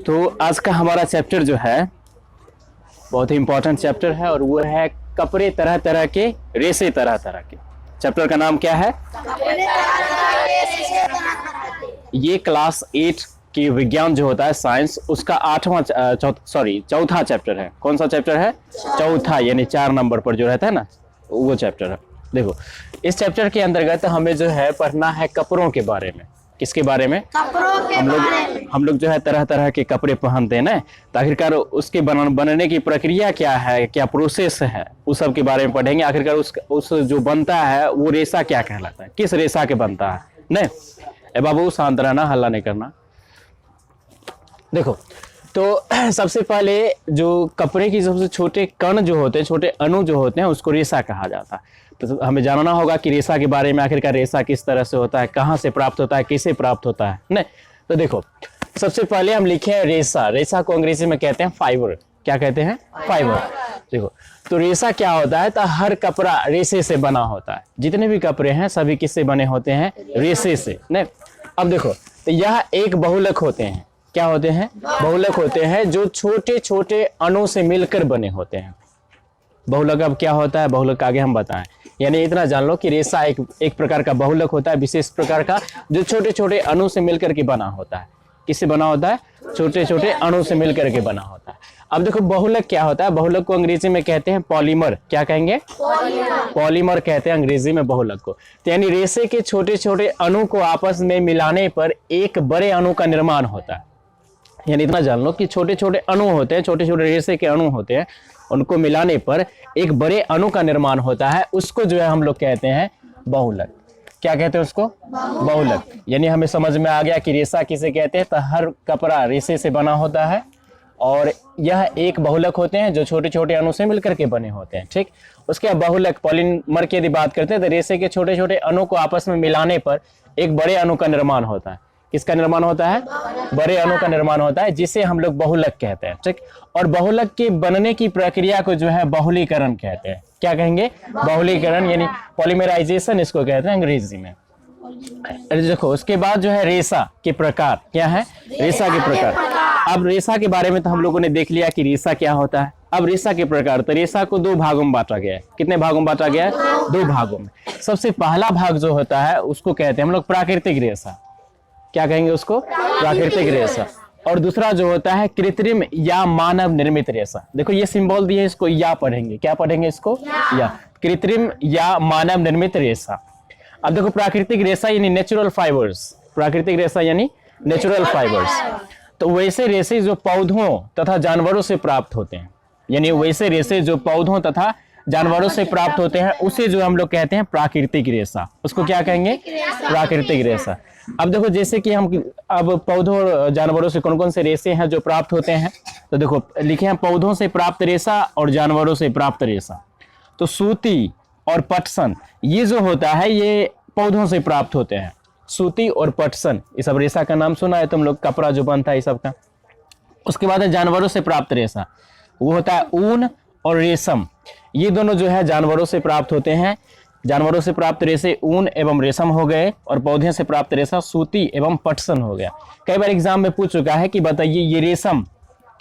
तो आज का हमारा चैप्टर जो है बहुत ही इंपॉर्टेंट चैप्टर है और वो है कपड़े तरह तरह के, रेसे तरह तरह के। चैप्टर का नाम क्या है? ये क्लास 8 की विज्ञान जो होता है साइंस, उसका चौथा चैप्टर है। कौन सा चैप्टर है? चौथा, यानी 4 नंबर पर जो रहता है ना, वो चैप्टर है। देखो, इस चैप्टर के अंतर्गत हमें जो है पढ़ना है कपड़ों के बारे में। किसके बारे में? कपड़ों के हम लोग जो है तरह तरह के कपड़े पहनते हैं ना, तो आखिरकार उसके बनने की प्रक्रिया क्या है, क्या प्रोसेस है, उस सब के बारे में पढ़ेंगे। आखिरकार उस जो बनता है वो रेशा क्या कहलाता है, किस रेशा के बनता है। नहीं ए बाबू, शांत रहना, हल्ला नहीं करना। देखो, तो सबसे पहले जो कपड़े की सबसे छोटे कण जो होते हैं, छोटे अणु जो होते हैं, उसको रेशा कहा जाता है। तो हमें जानना होगा कि रेशा के बारे में, आखिरकार रेशा किस तरह से होता है, कहाँ से प्राप्त होता है, कैसे प्राप्त होता है। नहीं, तो देखो, सबसे पहले हम लिखे हैं रेशा। रेशा को अंग्रेजी में कहते हैं फाइबर। क्या कहते हैं? फाइबर। देखो, तो रेशा क्या होता है? तो हर कपड़ा रेशे से बना होता है। जितने भी कपड़े हैं सभी किससे बने होते हैं? रेशे से। नहीं, अब देखो, तो यह एक बहुलक होते हैं। क्या होते हैं? बहुलक होते हैं, जो छोटे छोटे अणु से मिलकर बने होते हैं। बहुलक अब क्या होता है? बहुलक आगे हम बताएं। यानी इतना जान लो कि रेशा एक प्रकार का बहुलक होता है, विशेष प्रकार का, जो छोटे छोटे अणु से मिलकर के बना होता है। किससे बना होता है? छोटे छोटे अणु से मिलकर के बना होता है। अब देखो, बहुलक क्या होता है? बहुलक को अंग्रेजी में कहते हैं पॉलीमर। क्या कहेंगे? पॉलीमर कहते हैं अंग्रेजी में बहुलक को। तो यानी रेशे के छोटे छोटे अणु को आपस में मिलाने पर एक बड़े अणु का निर्माण होता है। यानी इतना जान लो कि छोटे छोटे अणु होते हैं, छोटे छोटे रेशे के अणु होते हैं, उनको मिलाने पर एक बड़े अणु का निर्माण होता है। उसको जो है हम लोग कहते हैं बहुलक। क्या कहते हैं उसको? बहुलक। यानी हमें समझ में आ गया कि रेशा किसे कहते हैं। तो हर कपड़ा रेशे से बना होता है और यह एक बहुलक होते हैं, जो छोटे छोटे अणु से मिलकर के बने होते हैं। ठीक, उसके बाद बहुलक पॉलीमर की यदि बात करते हैं तो रेशे के छोटे छोटे अणु को आपस में मिलाने पर एक बड़े अणु का निर्माण होता है। किसका निर्माण होता है? बड़े अणु का निर्माण होता है, जिसे हम लोग बहुलक कहते हैं। ठीक, और बहुलक के बनने की प्रक्रिया को जो है बहुलीकरण कहते हैं। क्या कहेंगे? बहुलीकरण, यानी पॉलीमराइजेशन इसको कहते हैं अंग्रेजी में। देखो, उसके बाद जो है रेशा के प्रकार। क्या है? रेशा के प्रकार। अब रेशा के बारे में तो हम लोगों ने देख लिया कि रेशा क्या होता है। अब रेशा के प्रकार, तो रेशा को 2 भागों में बांटा गया है। कितने भागों में बांटा गया है? 2 भागों में। सबसे पहला भाग जो होता है उसको कहते हैं हम लोग प्राकृतिक रेशा। क्या कहेंगे उसको? प्राकृतिक रेशा। और दूसरा जो होता है कृत्रिम या मानव निर्मित रेशा। देखो, ये सिंबल दिए, इसको या पढ़ेंगे। क्या पढ़ेंगे इसको? या। कृत्रिम या मानव निर्मित रेशा। अब देखो, प्राकृतिक रेशा यानी नेचुरल फाइबर्स। प्राकृतिक रेशा यानी नेचुरल फाइबर्स। तो वैसे रेशे जो पौधों तथा जानवरों से प्राप्त होते हैं, यानी वैसे रेशे जो पौधों तथा जानवरों से प्राप्त होते हैं, उसे जो हम लोग कहते हैं प्राकृतिक रेशा। उसको क्या कहेंगे? प्राकृतिक रेशा। अब देखो, जैसे कि हम अब पौधों और जानवरों से कौन कौन से रेशे हैं जो प्राप्त होते हैं, तो देखो लिखे हैं पौधों से प्राप्त रेशा और जानवरों से प्राप्त रेशा। तो सूती और पटसन, ये जो होता है ये पौधों से प्राप्त होते हैं। सूती और पटसन, ये सब रेशा का नाम सुना है तुम लोग, कपड़ा जो बनता है ये सब का। उसके बाद है जानवरों से प्राप्त रेशा, वो होता है ऊन और रेशम। ये दोनों जो है जानवरों से प्राप्त होते हैं। जानवरों से प्राप्त रेशे ऊन एवं रेशम हो गए और पौधे से प्राप्त रेशा सूती एवं पटसन हो गया। कई बार एग्जाम में पूछ चुका है कि बताइए ये रेशम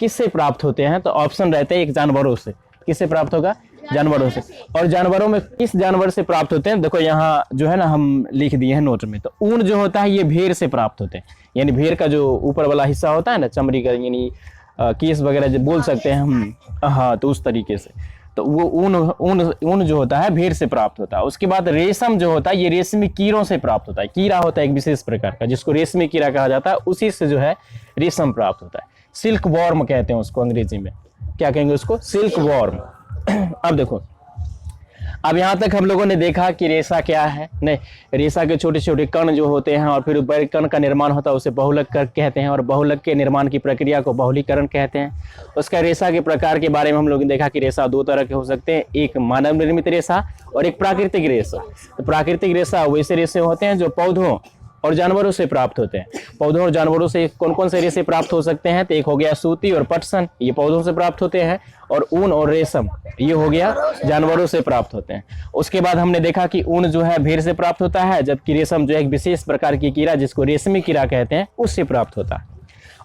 किससे प्राप्त होते हैं, तो ऑप्शन रहते हैं एक जानवरों से। किससे प्राप्त होगा? जानवरों से। और जानवरों में किस जानवर से प्राप्त होते हैं? देखो यहाँ जो है ना हम लिख दिए हैं नोट में। तो ऊन जो होता है ये भेड़ से प्राप्त होते हैं, यानी भेड़ का जो ऊपर वाला हिस्सा होता है ना, चमड़ी का, यानी केस वगैरह जो बोल सकते हैं हम, हाँ, तो उस तरीके से। तो वो ऊन जो होता है भेड़ से प्राप्त होता है। उसके बाद रेशम जो होता है ये रेशमी कीड़ों से प्राप्त होता है। कीड़ा होता है एक विशेष प्रकार का, जिसको रेशमी कीड़ा कहा जाता है, उसी से जो है रेशम प्राप्त होता है। सिल्क वॉर्म कहते हैं उसको अंग्रेजी में। क्या कहेंगे उसको? Silk worm. अब देखो, अब यहाँ तक हम लोगों ने देखा कि रेशा क्या है। नहीं, रेशा के छोटे छोटे कण जो होते हैं और फिर बड़े कण का निर्माण होता है, उसे बहुलक कहते हैं। और बहुलक के निर्माण की प्रक्रिया को बहुलीकरण कहते हैं। उसका रेशा के प्रकार के बारे में हम लोगों ने देखा कि रेशा 2 तरह के हो सकते हैं, एक मानव निर्मित रेशा और एक प्राकृतिक रेशा। तो प्राकृतिक रेशा वैसे रेशे होते हैं जो पौधों और जानवरों से प्राप्त होते हैं। पौधों और जानवरों से कौन कौन से रेशे प्राप्त हो सकते हैं? तो एक हो गया सूती और पटसन, ये पौधों से प्राप्त होते हैं। और ऊन और रेशम, ये हो गया जानवरों से प्राप्त होते हैं। उसके बाद हमने देखा कि ऊन जो है भेड़ से प्राप्त होता है, जबकि रेशम जो है एक विशेष प्रकार की कीड़ा, जिसको रेशमी कीड़ा कहते हैं, उससे प्राप्त होता है।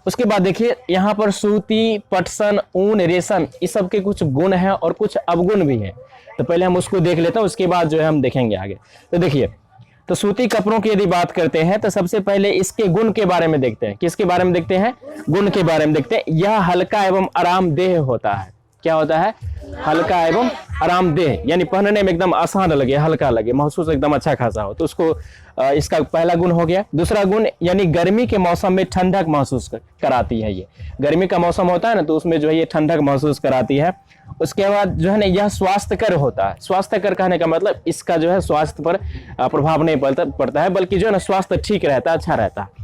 उसके बाद देखिए यहाँ पर सूती, पटसन, ऊन, रेशम, इस सब के कुछ गुण हैं और कुछ अवगुण भी हैं। तो पहले हम उसको देख लेते हैं, उसके बाद जो है हम देखेंगे आगे। तो देखिए, तो सूती कपड़ों की यदि बात करते हैं तो सबसे पहले इसके गुण के बारे में देखते हैं। किसके बारे में देखते हैं? गुण के बारे में देखते हैं। यह हल्का एवं आरामदेह होता है। क्या होता है? हल्का एवं आरामदेह, यानी पहनने में एकदम आसान लगे, हल्का लगे, महसूस एकदम अच्छा खासा हो। तो उसको इसका पहला गुण हो गया। दूसरा गुण, यानी गर्मी के मौसम में ठंडक महसूस कराती है। ये गर्मी का मौसम होता है ना, तो उसमें जो है ये ठंडक महसूस कराती है। उसके बाद जो है ना, यह स्वास्थ्यकर होता है। स्वास्थ्यकर कहने का मतलब इसका जो है स्वास्थ्य पर प्रभाव नहीं पड़ता है, बल्कि जो है ना स्वास्थ्य ठीक रहता है, अच्छा रहता है।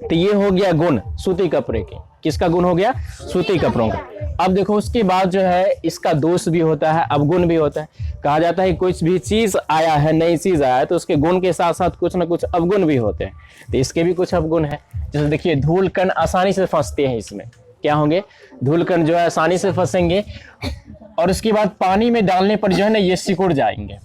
तो ये हो गया गुण सूती कपड़े के। किसका गुण हो गया? सूती कपड़ों का। अब देखो, उसके बाद जो है इसका दोष भी होता है, अवगुण भी होता है। कहा जाता है कुछ भी चीज आया है, नई चीज आया है, तो उसके गुण के साथ साथ कुछ ना कुछ अवगुण भी होते हैं। तो इसके भी कुछ अवगुण है। जैसे देखिए, धूल कण आसानी से फंसते हैं इसमें। क्या होंगे? धूल कण जो है आसानी से फंसेंगे, और उसके बाद पानी में डालने पर जो है ना ये सिकुड़ जाएंगे,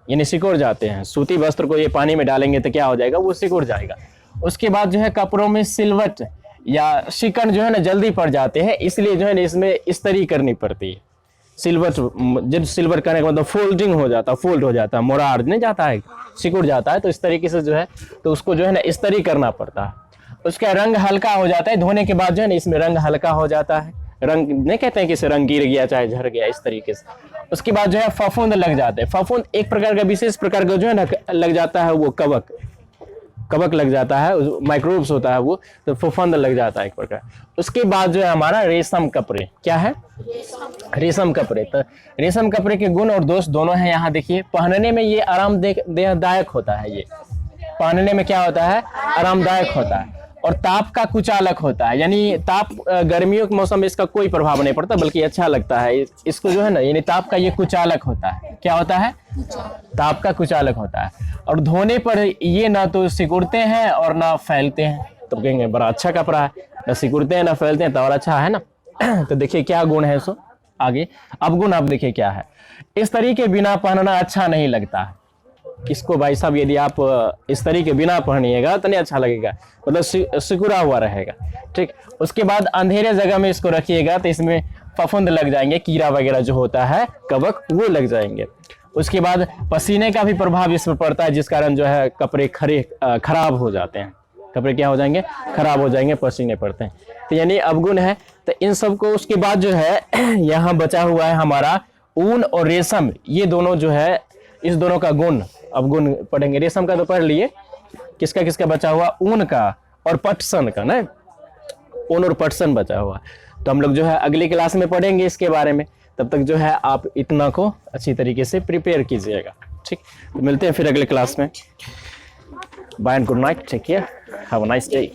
यानी सिकुड़ जाते हैं। सूती वस्त्र को ये पानी में डालेंगे तो क्या हो जाएगा? वो सिकुड़ जाएगा। उसके बाद जो है कपड़ों में सिलवट या शिकन जो है ना जल्दी पड़ जाते हैं, इसलिए जो है ना इसमें इस्त्री करनी पड़ती है। सिलवट, जब सिल्वर करने का मतलब फोल्डिंग हो जाता है, फोल्ड हो जाता है, मोराड़ नहीं जाता है, सिकुड़ जाता है। तो इस तरीके से जो है तो उसको जो है ना इस्त्री करना पड़ता है। उसका रंग हल्का हो जाता है, धोने के बाद जो है ना इसमें रंग हल्का हो जाता है। रंग नहीं कहते हैं कि इसे रंग गिर गया चाहे झड़ गया, इस तरीके से। उसके बाद जो है फफूंद लग जाते हैं। फफूंद एक प्रकार का, विशेष प्रकार का जो है ना लग जाता है, वो कवक लग जाता है, माइक्रोब्स होता है वो, तो फफूंद लग जाता है एक प्रकार। उसके बाद जो है हमारा रेशम कपड़े। क्या है? रेशम कपड़े। तो रेशम कपड़े के गुण और दोष दोनों हैं। यहाँ देखिए, पहनने में ये आरामदायक होता है। ये पहनने में क्या होता है? आरामदायक होता है। और ताप का कुचालक होता है, यानी ताप, गर्मियों के मौसम में इसका कोई प्रभाव नहीं पड़ता, बल्कि अच्छा लगता है इसको जो है ना, यानी ताप का ये कुचालक होता है। क्या होता है? ताप का कुचालक होता है। और धोने पर ये ना तो सिकुड़ते हैं और ना फैलते हैं। तो कहेंगे बड़ा अच्छा कपड़ा है, ना सिकुड़ते हैं ना फैलते हैं, तो और अच्छा है ना। तो देखिए क्या गुण है सो आगे। अब गुण आप देखिए क्या है। इस तरीके बिना पहनना अच्छा नहीं लगता है। किसको भाई साहब? यदि आप इस तरीके बिना पहनिएगा तो नहीं अच्छा लगेगा, मतलब सिकुड़ा हुआ रहेगा। ठीक। उसके बाद अंधेरे जगह में इसको रखिएगा तो इसमें फफूंद लग जाएंगे, कीड़ा वगैरह जो होता है, कवक, वो लग जाएंगे। उसके बाद पसीने का भी प्रभाव इस पर पड़ता है, जिस कारण जो है कपड़े खराब हो जाते हैं। कपड़े क्या हो जाएंगे? खराब हो जाएंगे, पसीने पड़ते हैं। तो यानी अवगुण है। तो इन सबको, उसके बाद जो है यहाँ बचा हुआ है हमारा ऊन और रेशम। ये दोनों जो है, इस दोनों का गुण अवगुण पढ़ेंगे। रेशम का तो पढ़ लिए, किसका किसका बचा हुआ? ऊन का और पटसन का ना, ऊन और पटसन बचा हुआ। तो हम लोग जो है अगली क्लास में पढ़ेंगे इसके बारे में। तब तक जो है आप इतना को अच्छी तरीके से प्रिपेयर कीजिएगा। ठीक, तो मिलते हैं फिर अगले क्लास में। Bye and good night, take care, have a nice day.